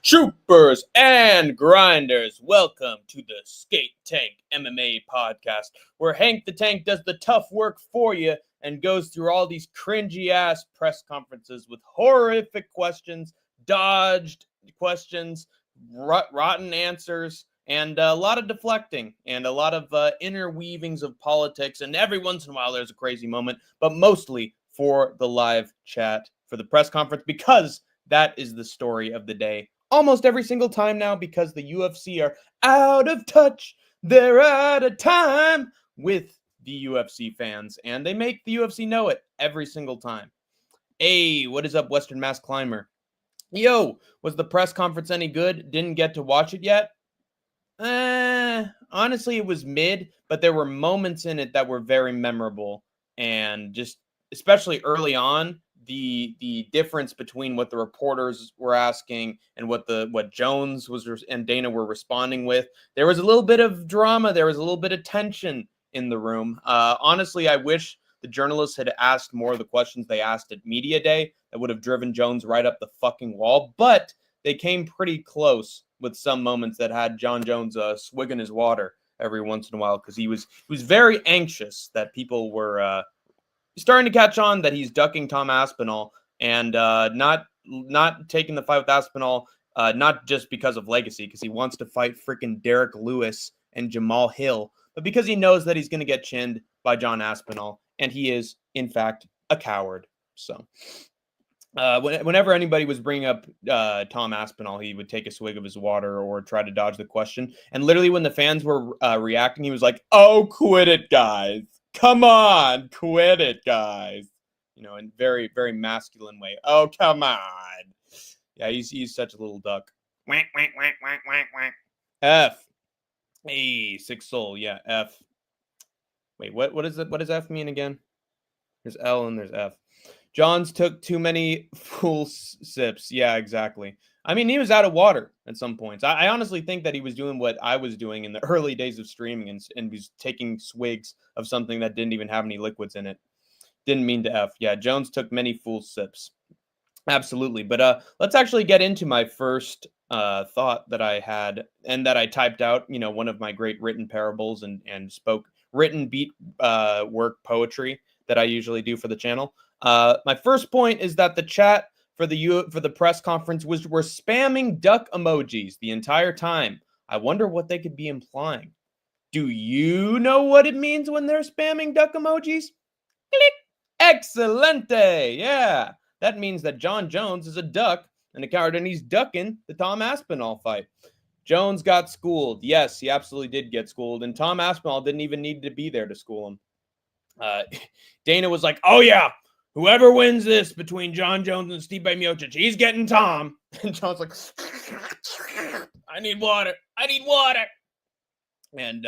Troopers and grinders, welcome to the Skate Tank MMA podcast, where Hank the Tank does the tough work for you and goes through all these cringy ass press conferences with horrific questions, dodged questions, rotten answers, and a lot of deflecting and a lot of interweavings of politics. And every once in a while there's a crazy moment, but mostly for the live chat for the press conference, because that is the story of the day almost every single time now, because the UFC are out of touch. They're out of time with the UFC fans, and they make the UFC know it every single time. Hey, what is up, Western Mass Climber? Yo, was the press conference any good? Didn't get to watch it yet? Honestly, it was mid, but there were moments in it that were very memorable, and just especially early on, the difference between what the reporters were asking and what Jones was and Dana were responding with. There was a little bit of drama. There was a little bit of tension in the room. Honestly, I wish the journalists had asked more of the questions they asked at Media Day. That would have driven Jones right up the fucking wall. But they came pretty close with some moments that had John Jones swigging his water every once in a while, because he was very anxious that people were starting to catch on that he's ducking Tom Aspinall and not taking the fight with Aspinall, not just because of legacy, because he wants to fight freaking Derek Lewis and Jamal Hill, but because he knows that he's going to get chinned by John Aspinall, and he is, in fact, a coward. So whenever anybody was bringing up Tom Aspinall, he would take a swig of his water or try to dodge the question. And literally when the fans were reacting, he was like, "Oh, quit it, guys. Come on, quit it, guys." You know, in very, very masculine way. Oh, come on. Yeah, he's such a little duck. Whack, whack, whack, whack, whack, whack. F. Hey, Six Soul. Yeah, F. Wait, what does F mean again? There's L and there's F. Johns took too many full sips. Yeah, exactly. I mean, he was out of water at some points. I honestly think that he was doing what I was doing in the early days of streaming and was taking swigs of something that didn't even have any liquids in it. Didn't mean to F. Yeah, Jones took many full sips. Absolutely. But let's actually get into my first thought that I had and that I typed out, you know, one of my great written parables and spoke written beat work poetry that I usually do for the channel. My first point is that the chat for the press conference were spamming duck emojis the entire time. I wonder what they could be implying. Do you know what it means when they're spamming duck emojis? Click. Excelente. Yeah. That means that John Jones is a duck and a coward, and he's ducking the Tom Aspinall fight. Jones got schooled. Yes, he absolutely did get schooled, and Tom Aspinall didn't even need to be there to school him. Dana was like, "Oh yeah, whoever wins this between John Jones and Stipe Miocic, he's getting Tom." And John's like, I need water. And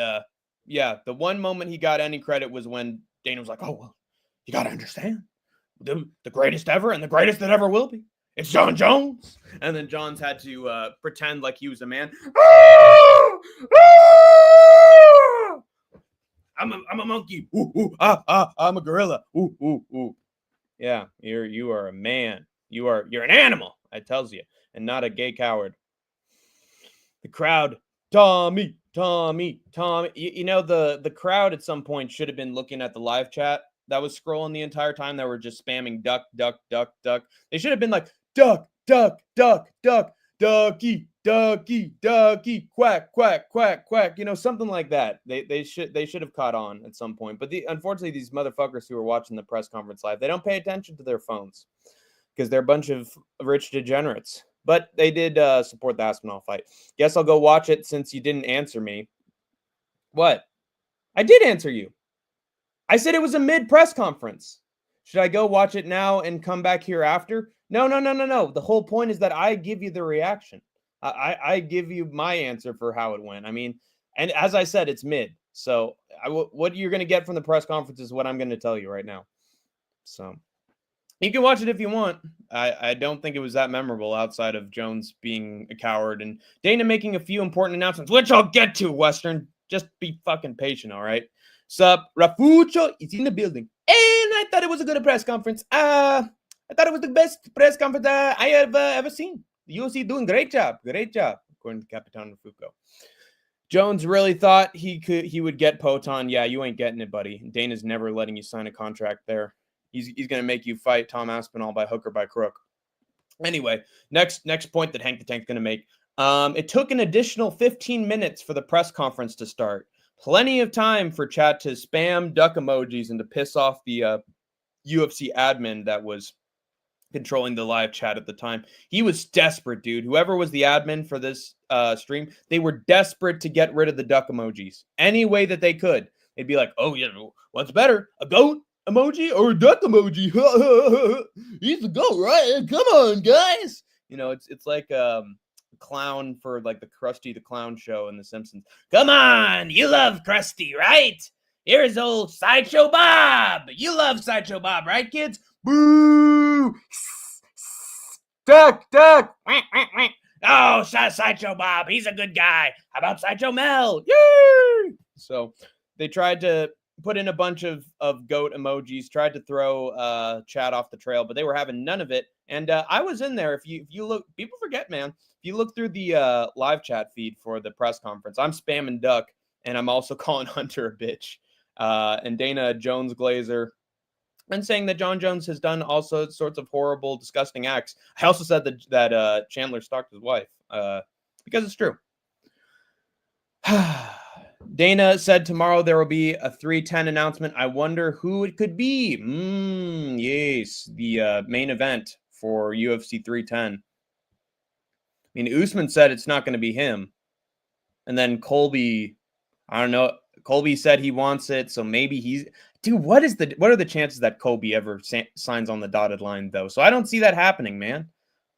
yeah, the one moment he got any credit was when Dana was like, "Oh, well, you got to understand, the greatest ever and the greatest that ever will be, it's John Jones." And then Jones had to pretend like he was a man. I'm a monkey. I'm a gorilla. Yeah, you are a man. You're an animal, I tells you, and not a gay coward. The crowd, Tommy. You know, the crowd at some point should have been looking at the live chat that was scrolling the entire time that were just spamming duck. They should have been like, duck, ducky, quack. You know, something like that. They should have caught on at some point. But unfortunately, these motherfuckers who are watching the press conference live, they don't pay attention to their phones because they're a bunch of rich degenerates. But they did support the Aspinall fight. Guess I'll go watch it since you didn't answer me. What? I did answer you. I said it was a mid-press conference. Should I go watch it now and come back here after? No. The whole point is that I give you the reaction. I give you my answer for how it went. I mean, and as I said, it's mid. So what you're going to get from the press conference is what I'm going to tell you right now. So you can watch it if you want. I don't think it was that memorable outside of Jones being a coward and Dana making a few important announcements, which I'll get to, Western. Just be fucking patient, all right? Sup, Rafucho is in the building. And I thought it was a good press conference. I thought it was the best press conference I have ever seen. The UFC doing great job, according to Capitan Fuco. Jones really thought he would get Poton. Yeah, you ain't getting it, buddy. Dana's never letting you sign a contract there. He's going to make you fight Tom Aspinall by hook or by crook. Anyway, next point that Hank the Tank's going to make. It took an additional 15 minutes for the press conference to start. Plenty of time for chat to spam duck emojis and to piss off the UFC admin that was controlling the live chat at the time. He was desperate, dude. Whoever was the admin for this stream, they were desperate to get rid of the duck emojis any way that they could. They'd be like, oh, yeah, what's better, a goat emoji or a duck emoji? He's a goat, right? Come on, guys. You know, it's like clown for like the Krusty the Clown show in The Simpsons. Come on, you love Krusty, right? Here's old Sideshow Bob. You love Sideshow Bob, right, kids? Boo! Duck! Oh, Sideshow Bob, he's a good guy. How about Sideshow Mel? Yay! So they tried to put in a bunch of goat emojis, tried to throw chat off the trail, but they were having none of it. And I was in there. If you look, people forget, man. If you look through the live chat feed for the press conference, I'm spamming duck, and I'm also calling Hunter a bitch. And Dana Jones Glazer, and saying that John Jones has done all sorts of horrible, disgusting acts. I also said that Chandler stalked his wife because it's true. Dana said tomorrow there will be a 310 announcement. I wonder who it could be. Yes, the main event for UFC 310. I mean, Usman said it's not going to be him. And then Colby, I don't know. Colby said he wants it, so maybe he's... Dude, what are the chances that Colby ever signs on the dotted line, though? So I don't see that happening, man.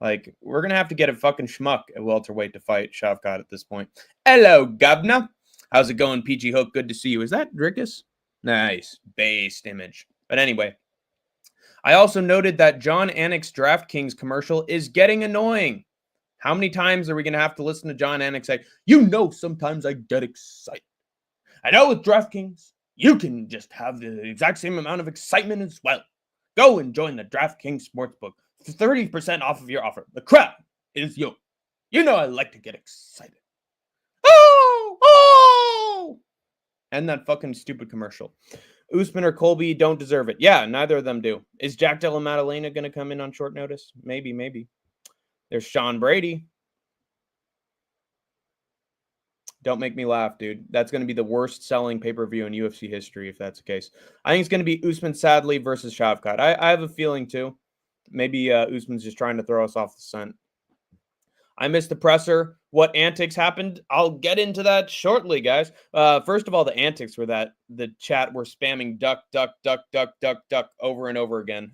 Like, we're going to have to get a fucking schmuck at welterweight to fight Shavkat at this point. Hello, governor. How's it going, PG Hook? Good to see you. Is that Drickus? Nice. Based image. But anyway, I also noted that John Anik's DraftKings commercial is getting annoying. How many times are we going to have to listen to John Anik say, sometimes I get excited. I know with DraftKings, you can just have the exact same amount of excitement as well. Go and join the DraftKings Sportsbook for 30% off of your offer. The crowd is yours. You know I like to get excited. Oh! And that fucking stupid commercial. Usman or Colby don't deserve it. Yeah, neither of them do. Is Jack Della Maddalena going to come in on short notice? Maybe. There's Sean Brady. Don't make me laugh, dude. That's going to be the worst selling pay-per-view in UFC history if that's the case. I think it's going to be Usman Sadly versus Shavkat. I have a feeling, too. Maybe Usman's just trying to throw us off the scent. I missed the presser. What antics happened? I'll get into that shortly, guys. First of all, the antics were that the chat were spamming duck over and over again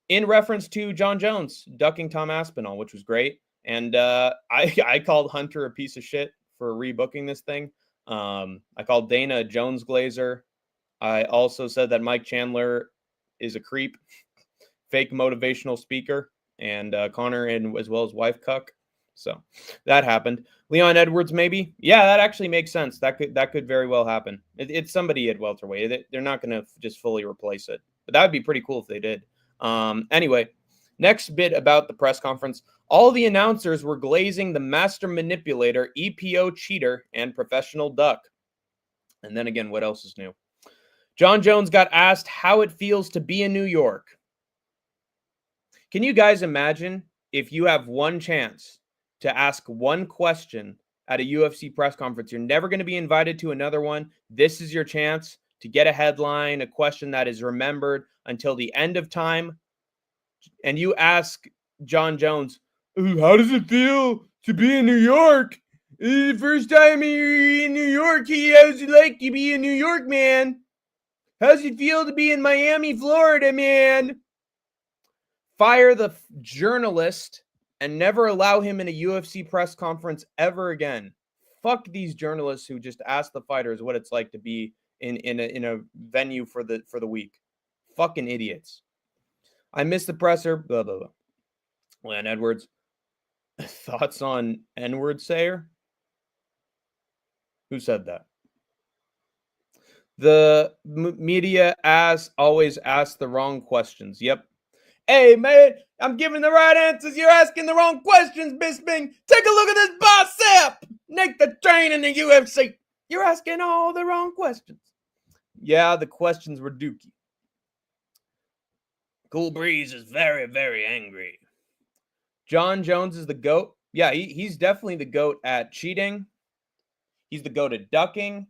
in reference to John Jones ducking Tom Aspinall, which was great. And I called Hunter a piece of shit for rebooking this thing. I called Dana a Jones Glazer. I also said that Mike Chandler is a creep, fake motivational speaker, and Connor and as well as wife cuck. So that happened. Leon Edwards, maybe. Yeah, that actually makes sense. That could very well happen. It's somebody at welterweight. They're not going to just fully replace it, but that would be pretty cool if they did. Anyway, next bit about the press conference. All the announcers were glazing the master manipulator, EPO cheater, and professional duck. And then again, what else is new? John Jones got asked how it feels to be in New York. Can you guys imagine if you have one chance to ask one question at a UFC press conference? You're never going to be invited to another one. This is your chance to get a headline, a question that is remembered until the end of time. And you ask John Jones, how does it feel to be in New York? The first time you're in New York, how's it like to be in New York, man? How's it feel to be in Miami, Florida, man? Fire the journalist and never allow him in a UFC press conference ever again. Fuck these journalists who just ask the fighters what it's like to be in a venue for the week. Fucking idiots. I missed the presser. Blah blah blah. Leon Edwards. Thoughts on N-word sayer? Who said that? The media always asks the wrong questions. Yep. Hey, man, I'm giving the right answers. You're asking the wrong questions, Bisping. Take a look at this bicep. Nick the Train in the UFC. You're asking all the wrong questions. Yeah, the questions were dookie. Cool Breeze is very, very angry. John Jones is the GOAT. Yeah, he's definitely the GOAT at cheating. He's the GOAT at ducking.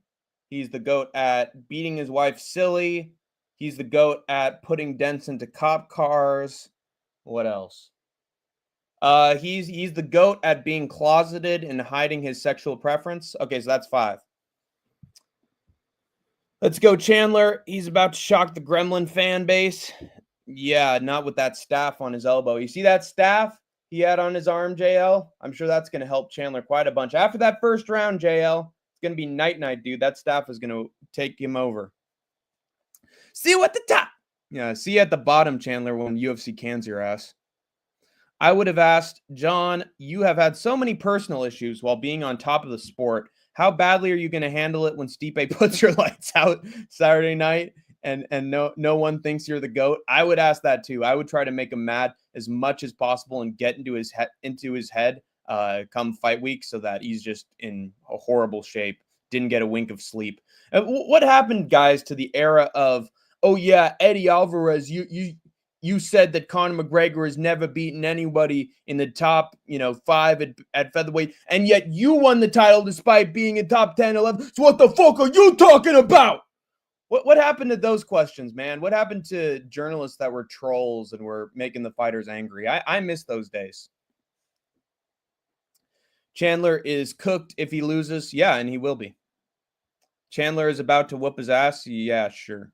He's the GOAT at beating his wife silly. He's the GOAT at putting dents into cop cars. What else? He's the GOAT at being closeted and hiding his sexual preference. Okay, so that's 5. Let's go, Chandler. He's about to shock the Gremlin fan base. Yeah, not with that staff on his elbow. You see that staff he had on his arm, JL? I'm sure that's going to help Chandler quite a bunch. After that first round, JL, it's going to be night-night, dude. That staff is going to take him over. See you at the top. Yeah, see you at the bottom, Chandler, when UFC cans your ass. I would have asked, John, you have had so many personal issues while being on top of the sport. How badly are you going to handle it when Stipe puts your lights out Saturday night and no one thinks you're the GOAT? I would ask that too. I would try to make him mad as much as possible and get into his head come fight week so that he's just in a horrible shape. Didn't get a wink of sleep. What happened, guys, to the era of, oh yeah, Eddie Alvarez, you said that Conor McGregor has never beaten anybody in the top, 5 at featherweight, and yet you won the title despite being in top 10, 11. So what the fuck are you talking about? What happened to those questions, man? What happened to journalists that were trolls and were making the fighters angry? I miss those days. Chandler is cooked if he loses. Yeah, and he will be. Chandler is about to whoop his ass. Yeah, sure.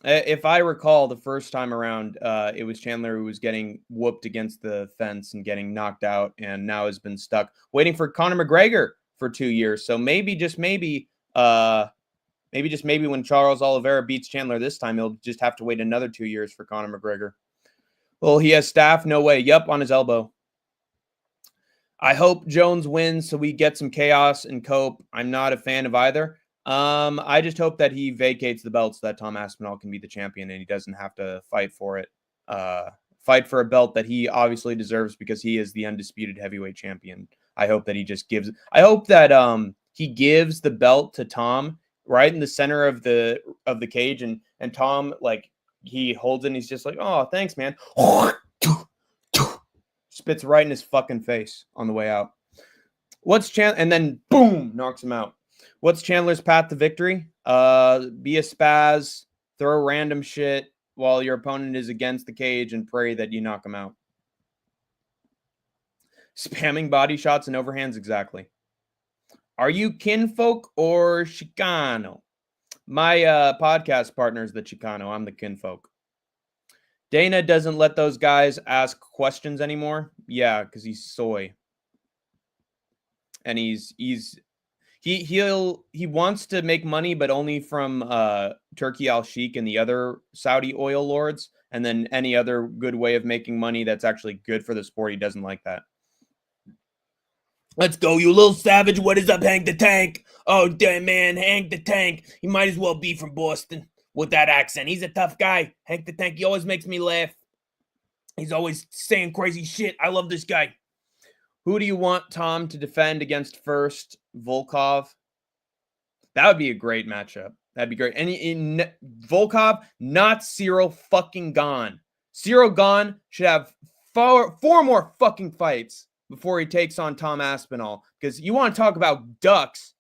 If I recall, the first time around, it was Chandler who was getting whooped against the fence and getting knocked out, and now has been stuck waiting for Conor McGregor for 2 years. So maybe, just maybe, when Charles Oliveira beats Chandler this time, he'll just have to wait another 2 years for Conor McGregor. Well, he has staff. No way. Yup, on his elbow. I hope Jones wins so we get some chaos and Cope. I'm not a fan of either. I just hope that he vacates the belt so that Tom Aspinall can be the champion and he doesn't have to fight for it. Fight for a belt that he obviously deserves because he is the undisputed heavyweight champion. I hope that he just gives. I hope that he gives the belt to Tom right in the center of the cage, and Tom, like, he holds it and he's just like, oh, thanks, man. Spits right in his fucking face on the way out. What's Chandler? And then boom, knocks him out. What's Chandler's path to victory? Be a spaz, throw random shit while your opponent is against the cage and pray that you knock him out. Spamming body shots and overhands, exactly. Are you kinfolk or Chicano? My podcast partner is the Chicano. I'm the kinfolk. Dana doesn't let those guys ask questions anymore. Yeah, because he's soy. And he wants to make money, but only from Turkey Al Sheikh and the other Saudi oil lords, and then any other good way of making money that's actually good for the sport, he doesn't like that. Let's go, you little savage. What is up, Hank the Tank? Oh, damn, man, Hank the Tank. He might as well be from Boston with that accent. He's a tough guy. Hank the Tank, he always makes me laugh. He's always saying crazy shit. I love this guy. Who do you want Tom to defend against first? Volkov? That would be a great matchup. That'd be great. And in Volkov, not Cyril fucking Gane. Cyril Gane should have four more fucking fights before he takes on Tom Aspinall. Because you want to talk about ducks.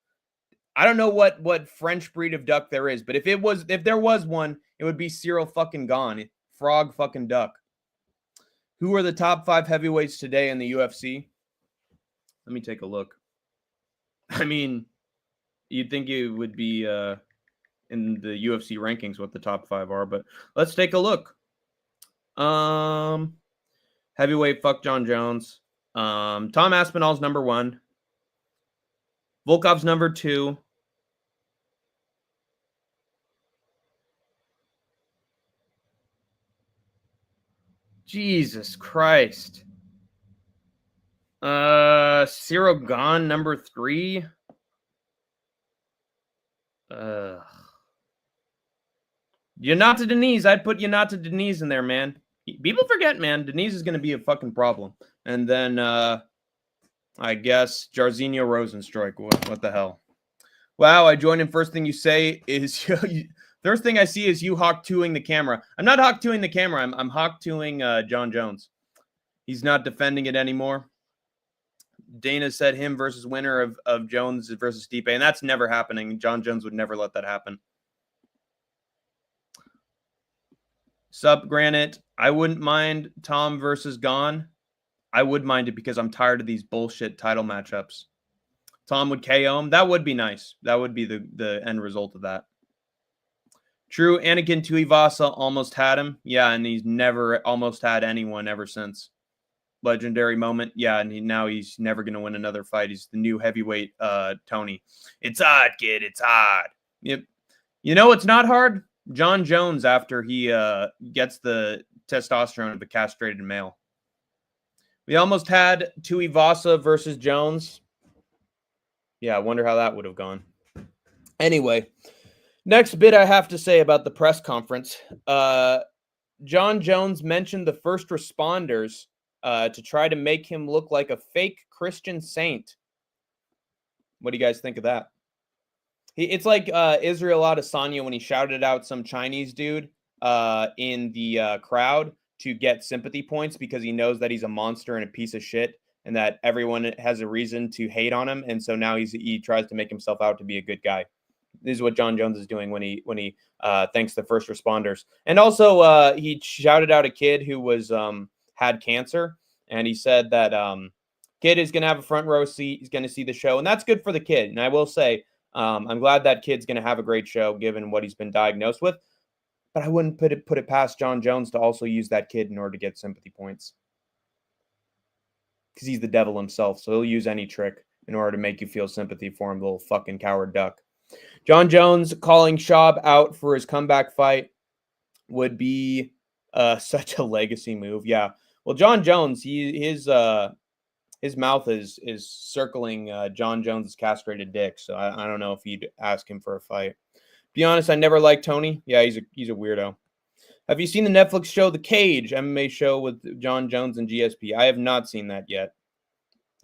I don't know what French breed of duck there is, but if there was one, it would be Cyril fucking Gane. Frog fucking duck. Who are the top 5 heavyweights today in the UFC? Let me take a look. I mean, you'd think it would be in the UFC rankings what the top 5 are, but let's take a look. Heavyweight, fuck John Jones. Tom Aspinall's number 1. Volkov's number 2. Jesus Christ. Cyril Gane, number 3. Yanata Deniz. I'd put Yanata Deniz in there, man. People forget, man. Denise is going to be a fucking problem. And then I guess Jairzinho Rosenstruik. What the hell? Wow, I joined in. First thing you say is first thing I see is you Hawk 2ing the camera. I'm not Hawk 2ing the camera. I'm Hawk 2ing John Jones. He's not defending it anymore. Dana said him versus winner of Jones versus Stipe, and that's never happening. John Jones would never let that happen. Sup, Granite. I wouldn't mind Tom versus Gon. I would mind it because I'm tired of these bullshit title matchups. Tom would KO him. That would be nice. That would be the end result of that. True, Anakin Tuivasa almost had him. Yeah, and he's never almost had anyone ever since. Legendary moment. Yeah, and now he's never going to win another fight. He's the new heavyweight Tony. It's hard, kid. It's hard. Yep. You know it's not hard? John Jones after he gets the testosterone of a castrated male. We almost had Tuivasa versus Jones. Yeah, I wonder how that would have gone. Anyway, next bit I have to say about the press conference. John Jones mentioned the first responders to try to make him look like a fake Christian saint. What do you guys think of that? It's like Israel Adesanya when he shouted out some Chinese dude in the crowd to get sympathy points because he knows that he's a monster and a piece of shit and that everyone has a reason to hate on him. And so now he tries to make himself out to be a good guy. This is what John Jones is doing when he thanks the first responders. And also he shouted out a kid who was had cancer. And he said that kid is going to have a front row seat. He's going to see the show. And that's good for the kid. And I will say, I'm glad that kid's going to have a great show given what he's been diagnosed with. But I wouldn't put it past John Jones to also use that kid in order to get sympathy points. Because he's the devil himself. So he'll use any trick in order to make you feel sympathy for him, little fucking coward duck. John Jones calling Schaub out for his comeback fight would be such a legacy move. Yeah. Well, John Jones, his mouth is circling John Jones' castrated dick. So I don't know if you'd ask him for a fight. Be honest, I never liked Tony. Yeah, he's a weirdo. Have you seen the Netflix show The Cage, MMA show with John Jones and GSP? I have not seen that yet.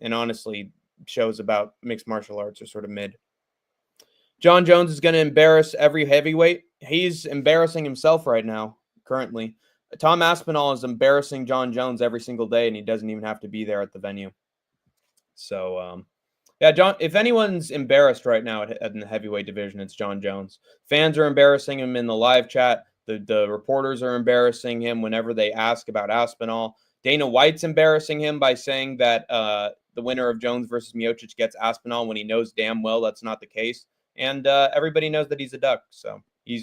And honestly, shows about mixed martial arts are sort of mid. John Jones is going to embarrass every heavyweight. He's embarrassing himself right now, currently. Tom Aspinall is embarrassing John Jones every single day, and he doesn't even have to be there at the venue. So, yeah, John. If anyone's embarrassed right now in the heavyweight division, it's John Jones. Fans are embarrassing him in the live chat. The reporters are embarrassing him whenever they ask about Aspinall. Dana White's embarrassing him by saying that the winner of Jones versus Miocic gets Aspinall when he knows damn well that's not the case. And everybody knows that he's a duck. So he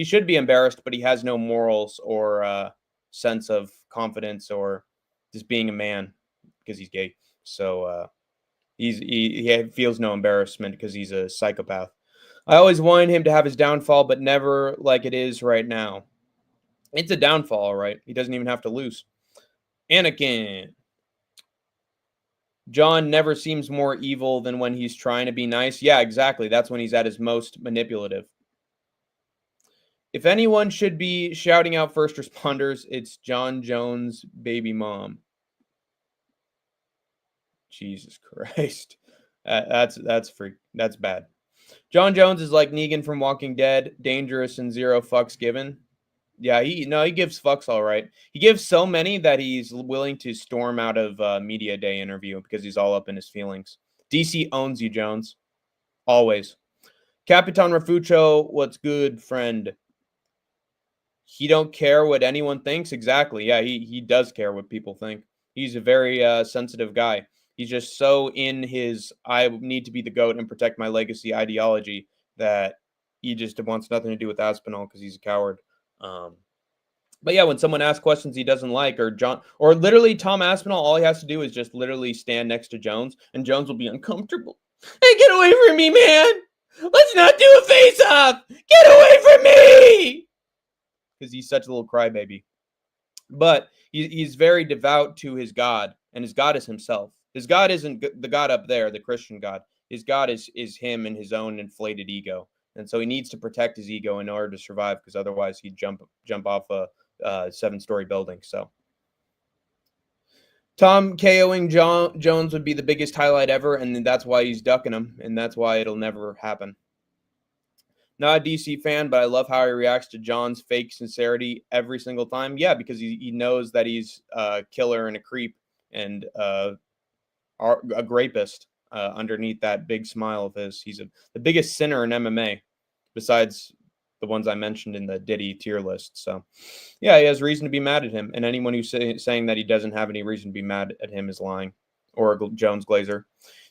should be embarrassed, but he has no morals or sense of confidence or just being a man because he's gay. So he feels no embarrassment because he's a psychopath. I always wanted him to have his downfall, but never like it is right now. It's a downfall, all right. He doesn't even have to lose. Anakin. John never seems more evil than when he's trying to be nice. Yeah, exactly. That's when he's at his most manipulative. If anyone should be shouting out first responders, it's John Jones' baby mom. Jesus Christ. That's bad. John Jones is like Negan from Walking Dead, dangerous and zero fucks given. Yeah, he gives fucks all right. He gives so many that he's willing to storm out of media day interview because he's all up in his feelings. DC owns you, Jones. Always. Capitan Rafucho, what's good, friend? He don't care what anyone thinks. Exactly. Yeah, he does care what people think. He's a very sensitive guy. He's just so in his I need to be the GOAT and protect my legacy ideology that he just wants nothing to do with Aspinall because he's a coward. But yeah, when someone asks questions he doesn't like, or literally Tom Aspinall, all he has to do is just literally stand next to Jones, and Jones will be uncomfortable. Hey, get away from me, man! Let's not do a face-off! Get away from me! Because he's such a little crybaby. But he's very devout to his God, and his God is himself. His God isn't the God up there, the Christian God. His God is him and his own inflated ego. And so he needs to protect his ego in order to survive, because otherwise he'd jump off 7-story building. So Tom KOing Jones would be the biggest highlight ever, and that's why he's ducking him, and that's why it'll never happen. Not a DC fan, but I love how he reacts to John's fake sincerity every single time. Yeah, because he knows that he's a killer and a creep and a rapist underneath that big smile of his. He's the biggest sinner in MMA, besides the ones I mentioned in the Diddy tier list. So, yeah, he has reason to be mad at him. And anyone who's saying that he doesn't have any reason to be mad at him is lying. Or Jones Glazer.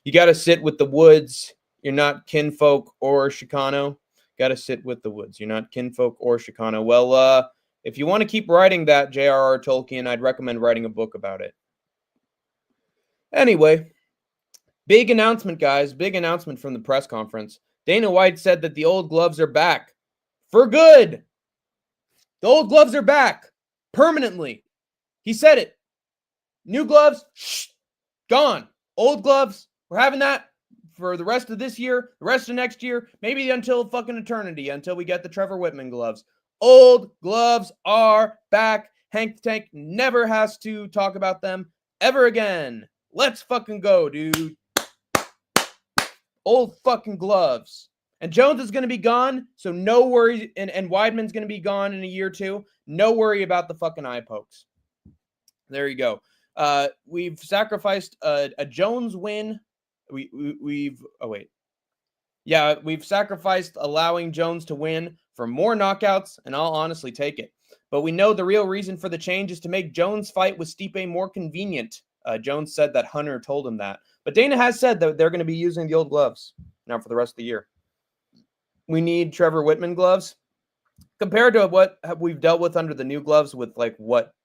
You got to sit with the Woods. You're not kinfolk or Chicano. Got to sit with the Woods. You're not kinfolk or Chicano. Well, if you want to keep writing that, J.R.R. Tolkien, I'd recommend writing a book about it. Anyway, big announcement, guys. Big announcement from the press conference. Dana White said that the old gloves are back. For good. The old gloves are back. Permanently. He said it. New gloves, gone. Old gloves, we're having that for the rest of this year, the rest of next year, maybe until fucking eternity, until we get the Trevor Whitman gloves. Old gloves are back. Hank the Tank never has to talk about them ever again. Let's fucking go, dude. Old fucking gloves. And Jones is going to be gone, so no worry. And Weidman's going to be gone in a year or two. No worry about the fucking eye pokes. There you go. We've sacrificed a Jones win. We've sacrificed allowing Jones to win for more knockouts, and I'll honestly take it. But we know the real reason for the change is to make Jones' fight with Stipe more convenient. Jones said that Hunter told him that. But Dana has said that they're going to be using the old gloves now for the rest of the year. We need Trevor Whitman gloves. Compared to what we've dealt with under the new gloves with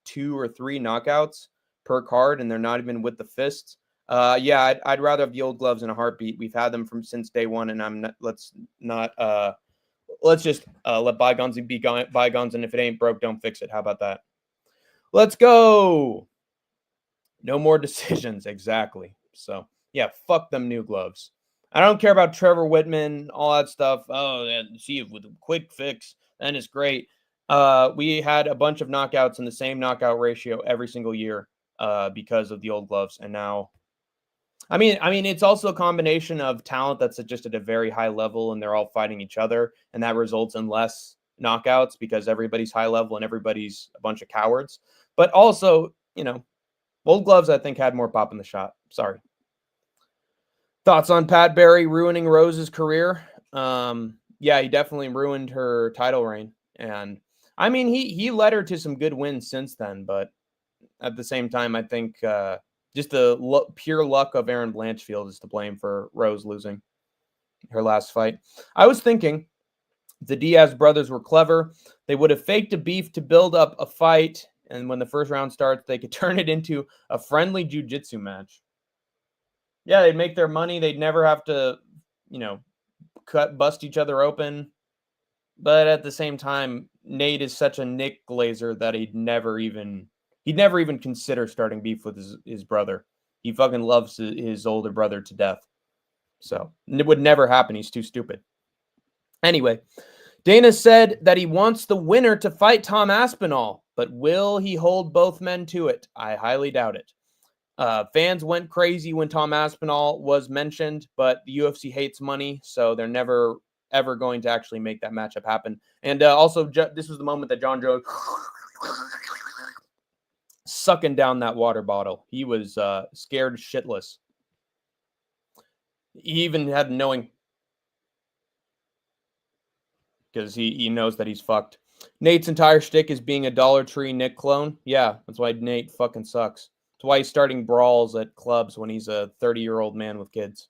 2 or 3 knockouts per card, and they're not even with the fists. I'd rather have the old gloves in a heartbeat. We've had them since day one, and let's just let bygones be bygones, and if it ain't broke, don't fix it. How about that? Let's go. No more decisions. Exactly. So yeah, fuck them new gloves. I don't care about Trevor Whitman, all that stuff. Oh, yeah, see, with a quick fix, then it's great. We had a bunch of knockouts in the same knockout ratio every single year because of the old gloves. And now, I mean, it's also a combination of talent that's just at a very high level and they're all fighting each other. And that results in less knockouts because everybody's high level and everybody's a bunch of cowards. But also, old gloves, I think, had more pop in the shot. Sorry. Thoughts on Pat Barry ruining Rose's career? Yeah, he definitely ruined her title reign. And I mean, he led her to some good wins since then. But at the same time, I think just the pure luck of Erin Blanchfield is to blame for Rose losing her last fight. I was thinking the Diaz brothers were clever. They would have faked a beef to build up a fight. And when the first round starts, they could turn it into a friendly jiu-jitsu match. Yeah, they'd make their money. They'd never have to, bust each other open. But at the same time, Nate is such a Nick Glazer that he'd never even consider starting beef with his brother. He fucking loves his older brother to death. So it would never happen. He's too stupid. Anyway, Dana said that he wants the winner to fight Tom Aspinall, but will he hold both men to it? I highly doubt it. Fans went crazy when Tom Aspinall was mentioned, but the UFC hates money, so they're never, ever going to actually make that matchup happen. And also, this was the moment that John Jones sucking down that water bottle. He was scared shitless. He even had knowing because he knows that he's fucked. Nate's entire shtick is being a Dollar Tree Nick clone. Yeah, that's why Nate fucking sucks. That's why he's starting brawls at clubs when he's a 30-year-old man with kids.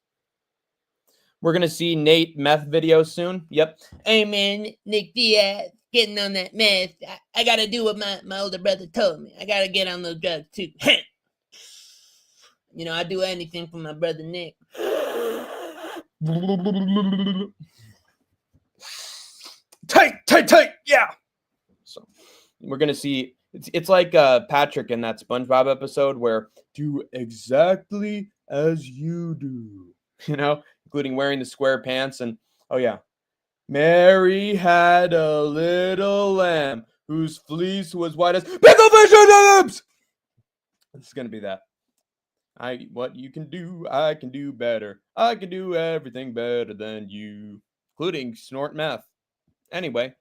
We're going to see Nate meth videos soon. Yep. Hey, man, Nick Diaz getting on that meth. I got to do what my older brother told me. I got to get on those drugs, too. I do anything for my brother Nick. Tight. Yeah. So we're going to see... It's like Patrick in that SpongeBob episode where do exactly as you do, including wearing the square pants. And, oh, yeah, Mary had a little lamb whose fleece was white as picklefish lips. This is gonna be that. What you can do, I can do better. I can do everything better than you, including snort meth. Anyway,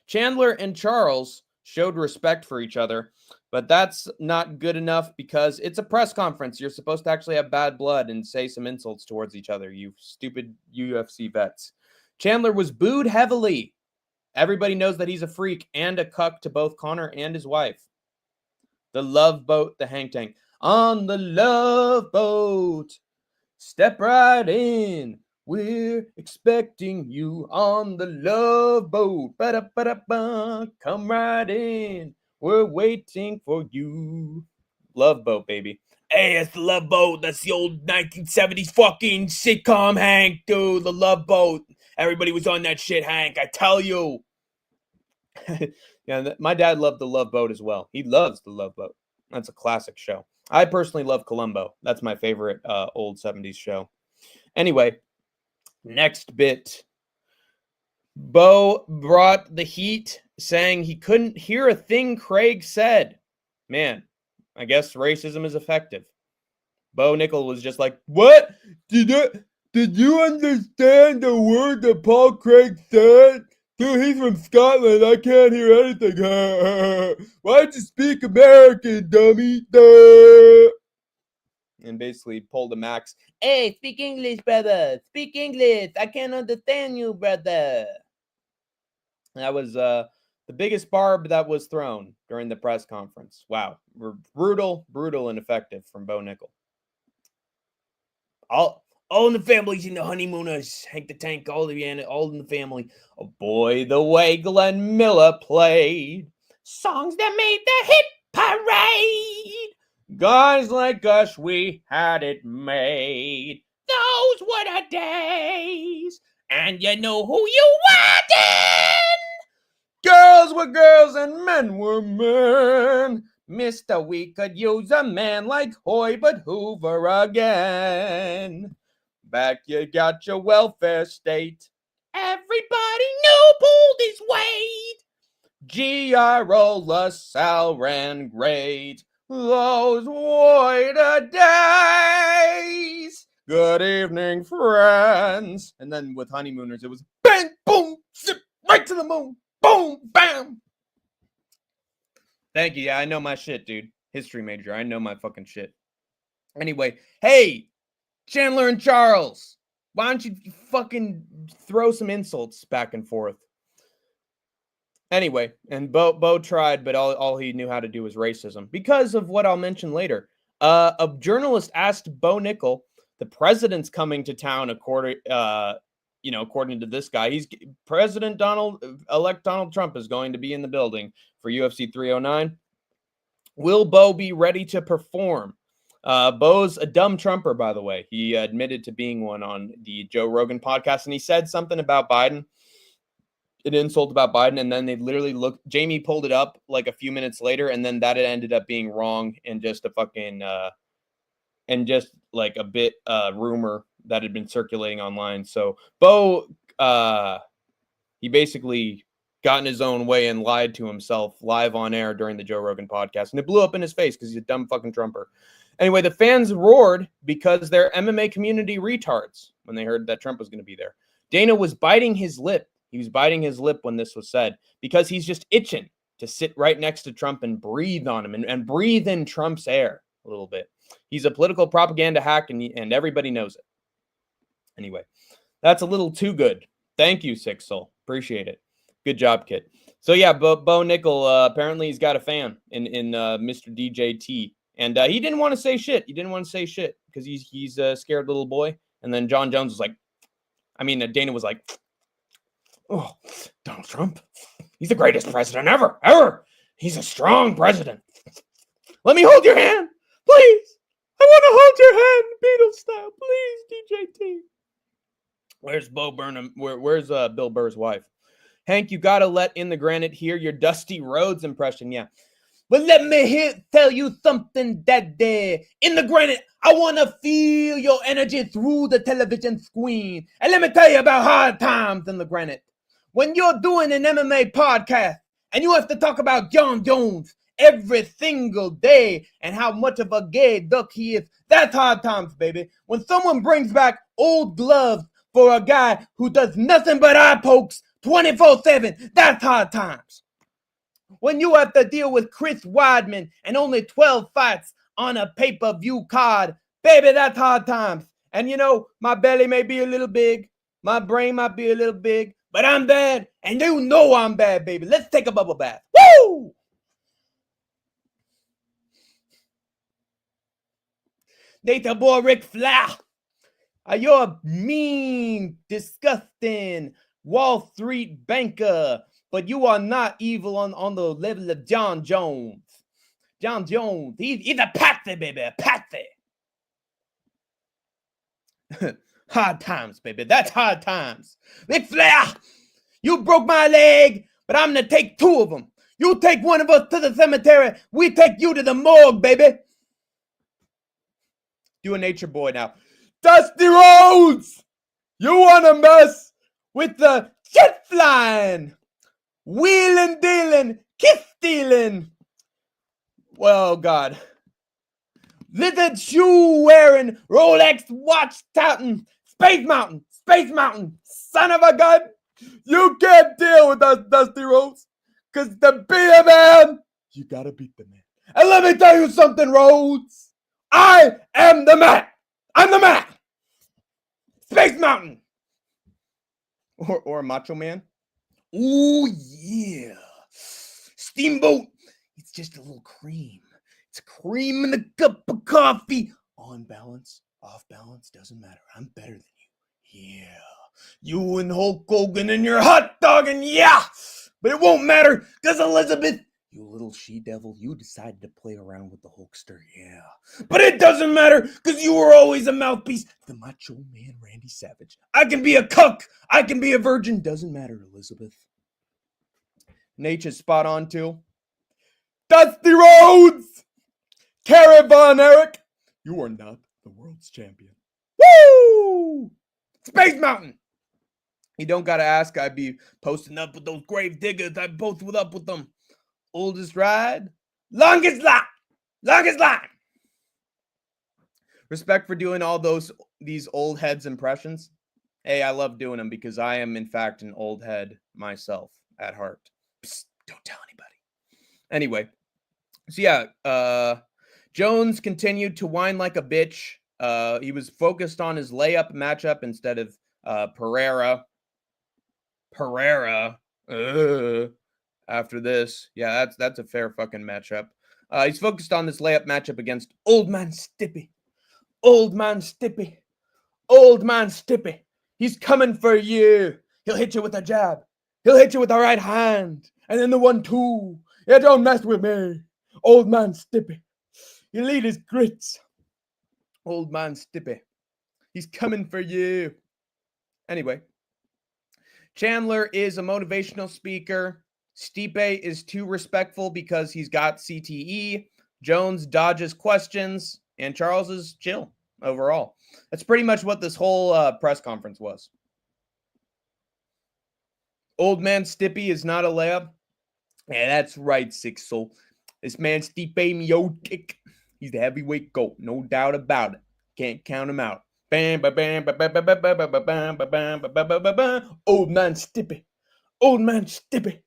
Chandler and Charles showed respect for each other, but that's not good enough because it's a press conference. You're supposed to actually have bad blood and say some insults towards each other, you stupid UFC vets. Chandler was booed heavily. Everybody knows that he's a freak and a cuck to both Connor and his wife. The Love Boat, the Hang Tank. On the Love Boat, step right in. We're expecting you on the Love Boat. Ba-da-ba-da-ba. Come right in. We're waiting for you. Love Boat, baby. Hey, it's the Love Boat. That's the old 1970s fucking sitcom, Hank, dude. The Love Boat. Everybody was on that shit, Hank. I tell you. Yeah, my dad loved the Love Boat as well. He loves the Love Boat. That's a classic show. I personally love Columbo. That's my favorite old 70s show. Anyway, next bit. Bo brought the heat, saying he couldn't hear a thing Craig said. Man, I guess racism is effective. Bo Nickel was just like, what? Did you understand the word that Paul Craig said? Dude, he's from Scotland. I can't hear anything. Why'd you speak American, dummy? And basically pulled a Max. Hey, speak English, brother. Speak English. I can't understand you, brother. That was the biggest barb that was thrown during the press conference. Wow. Brutal and effective from Bo Nickel. All in the families and the honeymooners. Hank the Tank, all in the family. Oh boy, the way Glenn Miller played. Songs that made the hit parade. Guys like us, we had it made. Those were the days. And you know who you were then. Girls were girls and men were men. Mister, we could use a man like Hoy, but Hoover again. Back you got your welfare state. Everybody knew pulled his weight. G.R.O. LaSalle ran great. Those were the days. Good evening, friends. And then with Honeymooners, it was bang, boom, zip, right to the moon. Boom, bam. Thank you. Yeah, I know my shit, dude. History major. I know my fucking shit. Anyway, hey, Chandler and Charles, why don't you fucking throw some insults back and forth? Anyway, and Bo tried, but all he knew how to do was racism because of what I'll mention later. A journalist asked Bo Nickel, the president's coming to town according to this guy. He's President-elect Donald Trump is going to be in the building for UFC 309. Will Bo be ready to perform? Bo's a dumb Trumper, by the way. He admitted to being one on the Joe Rogan podcast, and he said something about Biden, an insult about Biden, and then they literally Jamie pulled it up like a few minutes later, and then that ended up being wrong and just a fucking and just like a bit rumor that had been circulating online. So Bo, he basically got in his own way and lied to himself live on air during the Joe Rogan podcast, and it blew up in his face because he's a dumb fucking Trumper. Anyway, the fans roared because they're MMA community retards when they heard that Trump was going to be there. Dana was biting his lip. He was biting his lip when this was said because he's just itching to sit right next to Trump and breathe on him and breathe in Trump's air a little bit. He's a political propaganda hack, and everybody knows it. Anyway, that's a little too good. Thank you, Sick Soul. Appreciate it. Good job, kid. So yeah, Bo Nickel, apparently he's got a fan in Mr. DJT. And he didn't want to say shit. He didn't want to say shit because he's a scared little boy. And then John Jones was like, Dana was like, oh, Donald Trump, he's the greatest president ever. He's a strong president. Let me hold your hand, please. I want to hold your hand, Beatles style, please, DJT. Where's Bo Burnham? Where's Bill Burr's wife? Hank, you gotta let in the granite hear your Dusty Rhodes impression. Yeah. But let me tell you something that day. In the granite, I want to feel your energy through the television screen. And let me tell you about hard times in the granite. When you're doing an MMA podcast And you have to talk about John Jones every single day and how much of a gay duck he is. That's hard times, baby. When someone brings back old gloves for a guy who does nothing but eye pokes 24/7, that's hard times. When you have to deal with Chris Weidman and only 12 fights on a pay-per-view card, baby, that's hard times. And you know, my belly may be a little big, my brain might be a little big, but I'm bad, and you know I'm bad, baby. Let's take a bubble bath. Woo! Data boy Ric Flair. You're a mean, disgusting Wall Street banker, but you are not evil on the level of John Jones. John Jones, he's a patsy, baby, a patsy. Hard times, baby, that's hard times. Ric Flair, you broke my leg, but I'm gonna take two of them. You take one of us to the cemetery, we take you to the morgue, baby. Do a nature boy now. Dusty Rhodes, you wanna mess with the jet flying, wheeling dealing, kiss stealing. Well, God. Lizard shoe wearing, Rolex watch touting, Space Mountain, son of a gun. You can't deal with us, Dusty Rhodes. Cause to be a man, you gotta beat the man. And let me tell you something, Rhodes. I am the man. I'm the man. Space Mountain. Or Macho Man. Ooh, yeah. Steamboat. It's just a little cream. It's cream in a cup of coffee. On balance, off balance, doesn't matter. I'm better than you. Yeah. You and Hulk Hogan and your hot dog, and yeah. But it won't matter, because Elizabeth, you little she-devil, you decided to play around with the Hulkster, yeah. But it doesn't matter, because you were always a mouthpiece. The Macho Man Randy Savage. I can be a cuck. I can be a virgin. Doesn't matter, Elizabeth. Nature's spot on, too. Dusty Rhodes! Terry Von Erich, you are not the world's champion. Woo! Space Mountain! You don't gotta ask, I'd be Posting up with those grave diggers, I posted up with them. Oldest ride, longest line. Longest line. respect for doing all these old heads impressions. Hey, I love doing them because I am, in fact, an old head myself at heart. Psst, don't tell anybody. Anyway, so yeah, Jones continued to whine like a bitch. He was focused on his layup matchup instead of Pereira. After this, yeah, that's a fair fucking matchup. He's focused on this layup matchup against Old Man Stippy. Old Man Stippy. Old Man Stippy. He's coming for you. He'll hit you with a jab. He'll hit you with the right hand. And then the 1-2. Yeah, don't mess with me. Old Man Stippy. He'll eat his grits. Old Man Stippy. He's coming for you. Anyway, Chandler is a motivational speaker. Stipe is too respectful because he's got CTE. Jones dodges questions. And Charles is chill overall. That's pretty much what this whole press conference was. Old Man Stippy is not a layup. Yeah, that's right, Six Soul. This man Stipe Miocic, he's the heavyweight GOAT, no doubt about it. Can't count him out. Bam, ba, bam, ba, ba, ba, ba, ba, ba, ba, bam, ba, bam, ba, ba, ba, ba, ba. Old Man Stippy. Old Man Stippy.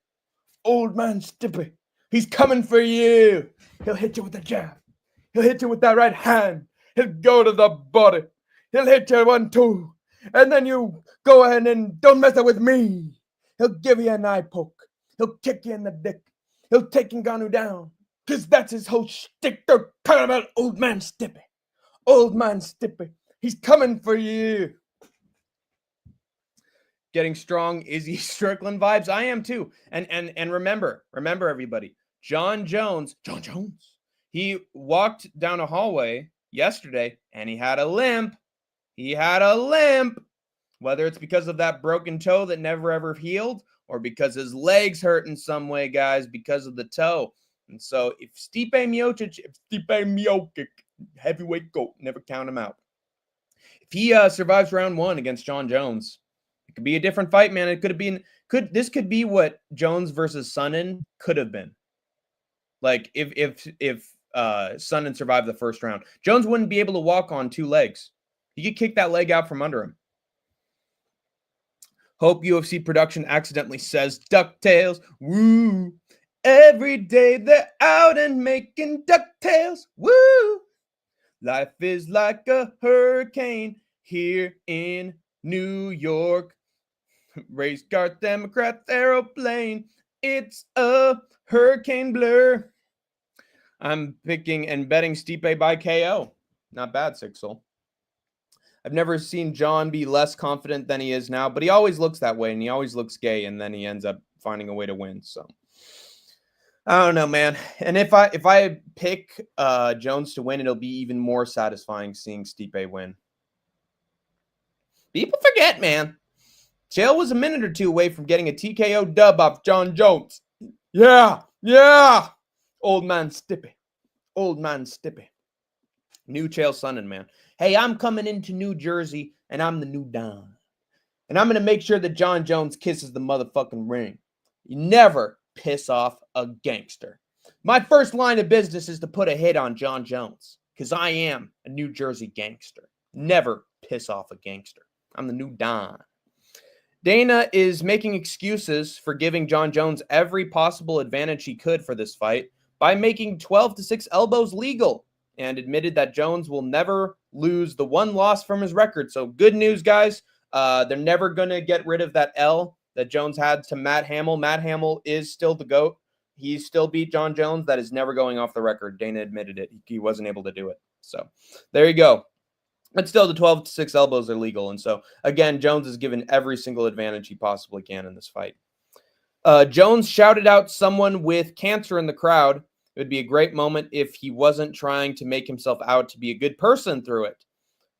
Old Man Stippy. He's coming for you. He'll hit you with a jab. He'll hit you with that right hand. He'll go to the body. He'll hit you 1-2. And then you go ahead and don't mess it with me. He'll give you an eye poke. He'll kick you in the dick. He'll take Ngannou down. Because that's his whole shtick. They're talking about Old Man Stippy. Old Man Stippy. He's coming for you. Getting strong Izzy Strickland vibes. I am too. And remember everybody. John Jones. He walked down a hallway yesterday and he had a limp. Whether it's because of that broken toe that never ever healed or because his legs hurt in some way, guys, because of the toe. And so if Stipe Miocic, heavyweight GOAT, never count him out. If he survives round 1 against John Jones, it could be a different fight, man. It could This could be what Jones versus Sonnen could have been. Like if Sonnen survived the first round, Jones wouldn't be able to walk on 2 legs. He could kick that leg out from under him. Hope UFC production accidentally says DuckTales. Woo! Every day they're out and making DuckTales. Woo! Life is like a hurricane here in New York. Race car Democrat aeroplane. It's a hurricane blur. I'm picking and betting Stipe by KO. Not bad, Sixel. I've never seen John be less confident than he is now, but he always looks that way, and he always looks gay, and then he ends up finding a way to win. So I don't know, man. And if I pick Jones to win, it'll be even more satisfying seeing Stipe win. People forget, man. Chael was a minute or 2 away from getting a TKO dub off John Jones. Yeah. Old man Stipe. New Chael Sonnen, man. Hey, I'm coming into New Jersey, and I'm the new Don. And I'm going to make sure that John Jones kisses the motherfucking ring. You never piss off a gangster. My first line of business is to put a hit on John Jones, because I am a New Jersey gangster. Never piss off a gangster. I'm the new Don. Dana is making excuses for giving John Jones every possible advantage he could for this fight by making 12-6 elbows legal, and admitted that Jones will never lose the 1 loss from his record. So good news, guys. They're never going to get rid of that L that Jones had to Matt Hamill. Matt Hamill is still the GOAT. He still beat John Jones. That is never going off the record. Dana admitted it. He wasn't able to do it. So there you go. But still, the 12-6 elbows are legal. And so, again, Jones is given every single advantage he possibly can in this fight. Jones shouted out someone with cancer in the crowd. It would be a great moment if he wasn't trying to make himself out to be a good person through it.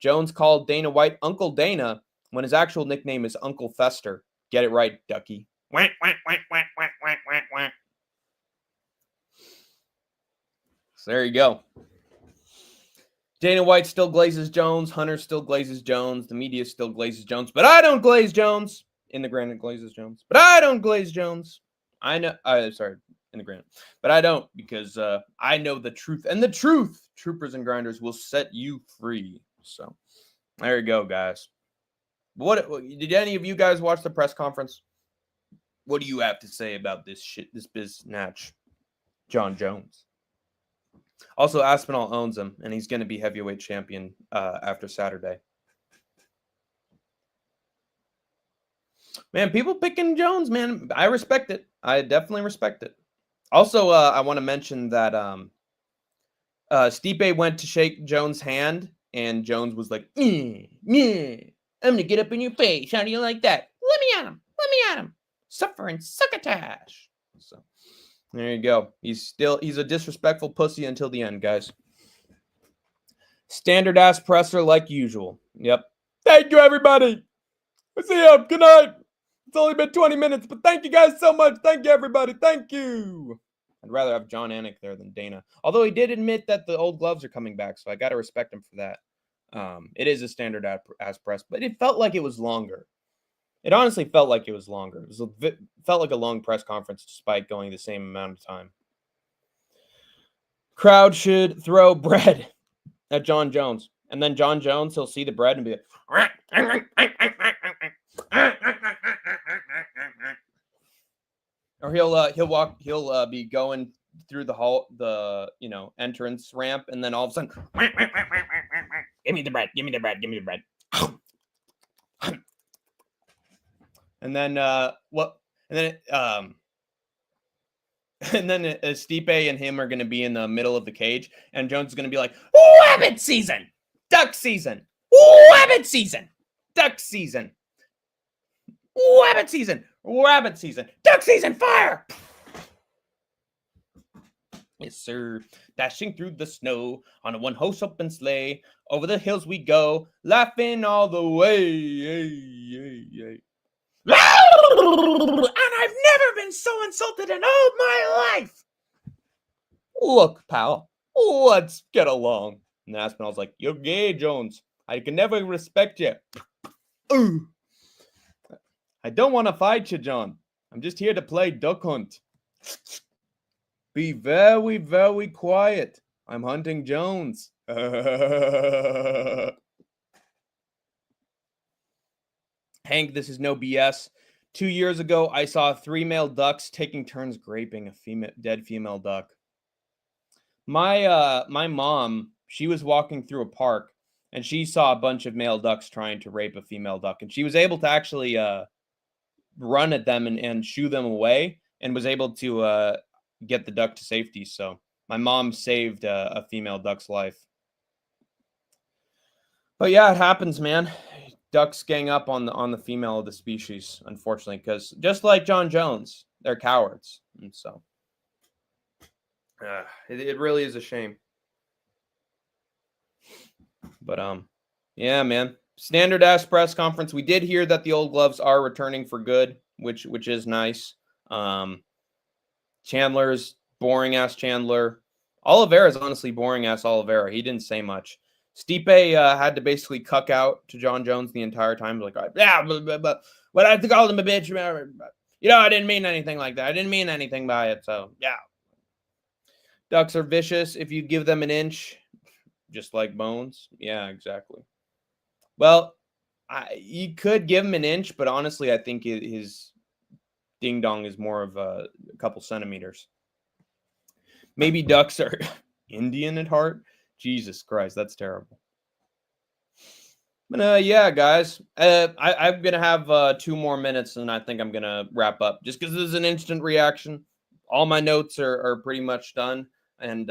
Jones called Dana White Uncle Dana when his actual nickname is Uncle Fester. Get it right, Ducky. So there you go. Dana White still glazes Jones. Hunter still glazes Jones. The media still glazes Jones. But I don't glaze Jones. In the granite glazes Jones. But I don't glaze Jones. I know. In the granite. But I don't, because I know the truth. And the truth, troopers and grinders, will set you free. So there you go, guys. What did any of you guys watch the press conference? What do you have to say about this shit, this biznatch, John Jones? Also, Aspinall owns him, and he's going to be heavyweight champion after Saturday. Man, people picking Jones, man. I respect it. I definitely respect it. Also, I want to mention that Stipe went to shake Jones' hand, and Jones was like, I'm going to get up in your face. How do you like that? Let me at him. Suffering succotash. So there you go. He's a disrespectful pussy until the end, guys. Standard ass presser like usual. Yep. Thank you, everybody. See you. Good night. It's only been 20 minutes, but thank you guys so much. Thank you, everybody. Thank you. I'd rather have John Anik there than Dana. Although he did admit that the old gloves are coming back, so I got to respect him for that. It is a standard ass press, but it felt like it was longer. It honestly felt like it was longer. It felt like a long press conference despite going the same amount of time. Crowd should throw bread at John Jones. And then John Jones, he'll see the bread and be like, or he'll be going through the hall, entrance ramp, and then all of a sudden, give me the bread. And then Stipe and him are going to be in the middle of the cage, and Jones is going to be like, rabbit season, duck season, rabbit season, duck season, rabbit season, duck season, fire. Yes, sir. Dashing through the snow on a one-horse open sleigh. Over the hills we go, laughing all the way. And I've never been so insulted in all my life. Look, pal, let's get along. And Aspinall's like, you're gay, Jones. I can never respect you. I don't want to fight you, John. I'm just here to play duck hunt. Be very, very quiet. I'm hunting Jones. Hank, this is no BS. 2 years ago, I saw 3 male ducks taking turns graping a dead female duck. My mom, she was walking through a park and she saw a bunch of male ducks trying to rape a female duck, and she was able to actually run at them and shoo them away, and was able to get the duck to safety. So my mom saved a female duck's life. But yeah, it happens, man. Ducks gang up on the female of the species, unfortunately, because just like John Jones, they're cowards, and so it really is a shame. But yeah, man. Standard ass press conference. We did hear that the old gloves are returning for good, which is nice. Chandler's boring ass Chandler. Oliveira's honestly boring ass Oliveira. He didn't say much. Stipe had to basically cuck out to John Jones the entire time. Like, yeah, but I called him a bitch. You know, I didn't mean anything like that. I didn't mean anything by it. So, yeah. Ducks are vicious if you give them an inch, just like bones. Yeah, exactly. Well, you could give him an inch, but honestly, I think his ding-dong is more of a couple centimeters. Maybe ducks are Indian at heart. Jesus Christ, that's terrible. But yeah, guys, I'm going to have 2 more minutes, and I think I'm going to wrap up. Just because this is an instant reaction. All my notes are pretty much done. And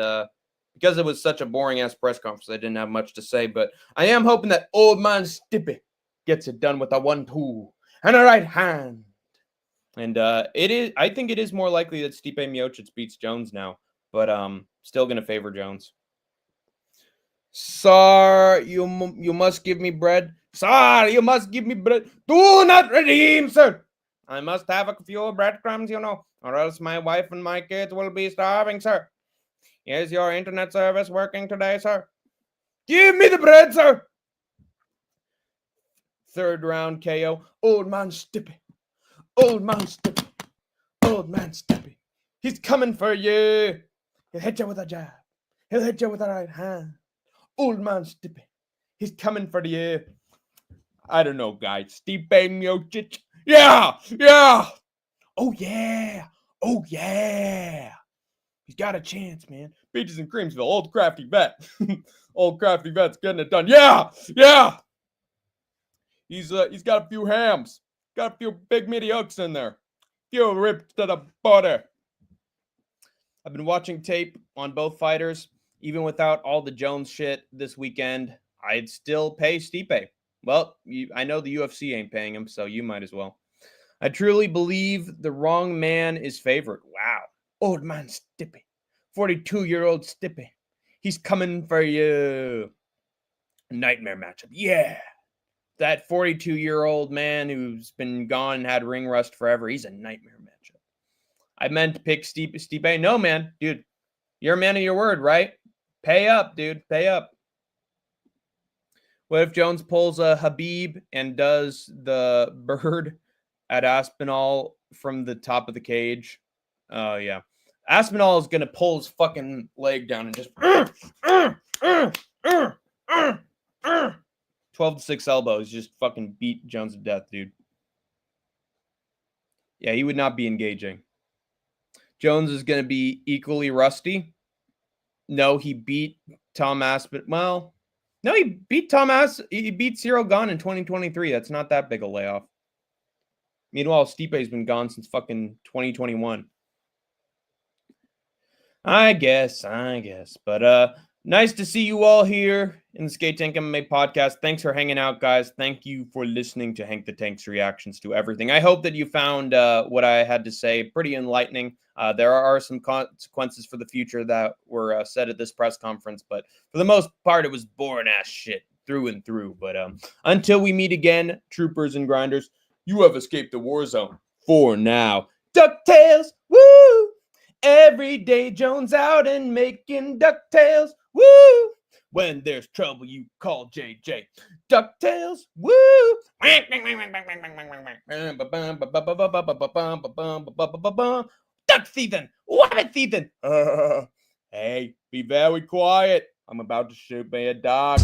because it was such a boring-ass press conference, I didn't have much to say. But I am hoping that old man Stipe gets it done with a 1-2 and a right hand. And I think it is more likely that Stipe Miocic beats Jones now. But still going to favor Jones. Sir, you must give me bread. Sir, you must give me bread. Do not redeem, sir. I must have a few breadcrumbs, you know, or else my wife and my kids will be starving, sir. Is your internet service working today, sir? Give me the bread, sir. 3rd round KO. Old man Stipe. Old man Stipe. Old man Stipe. He's coming for you. He'll hit you with a jab. He'll hit you with a right hand. Old man Stipe. He's coming for you. I don't know, guys. Stipe Miocic. Yeah. Oh, yeah. He's got a chance, man. Beaches and Creamsville. Old crafty vet. Old crafty vet's getting it done. Yeah. He's got a few hams. Got a few big meaty hooks in there. Few ripped to the butter. I've been watching tape on both fighters. Even without all the Jones shit this weekend, I'd still pay Stipe. Well, I know the UFC ain't paying him, so you might as well. I truly believe the wrong man is favored. Wow. Old man Stipe. 42-year-old Stipe. He's coming for you. Nightmare matchup. Yeah. That 42-year-old man who's been gone and had ring rust forever, he's a nightmare matchup. I meant to pick Stipe. No, man. Dude, you're a man of your word, right? Pay up, dude. Pay up. What if Jones pulls a Habib and does the bird at Aspinall from the top of the cage? Oh, yeah. Aspinall is going to pull his fucking leg down and just 12-6 elbows. Just fucking beat Jones to death, dude. Yeah, he would not be engaging. Jones is going to be equally rusty. No, he beat Tom Aspin. Well, no, he beat He beat Cyril Gane in 2023. That's not that big a layoff. Meanwhile, Stipe's been gone since fucking 2021. I guess. But nice to see you all here in the Skate Tank MMA podcast. Thanks for hanging out, guys. Thank you for listening to Hank the Tank's reactions to everything. I hope that you found what I had to say pretty enlightening. There are some consequences for the future that were said at this press conference, but for the most part, it was boring-ass shit through and through. But until we meet again, troopers and grinders, you have escaped the war zone for now. DuckTales, woo! Every day Jones out and making DuckTales, woo! When there's trouble, you call JJ. DuckTales, woo! Duck thieving, wabbit thieving. Hey, be very quiet. I'm about to shoot me a dog.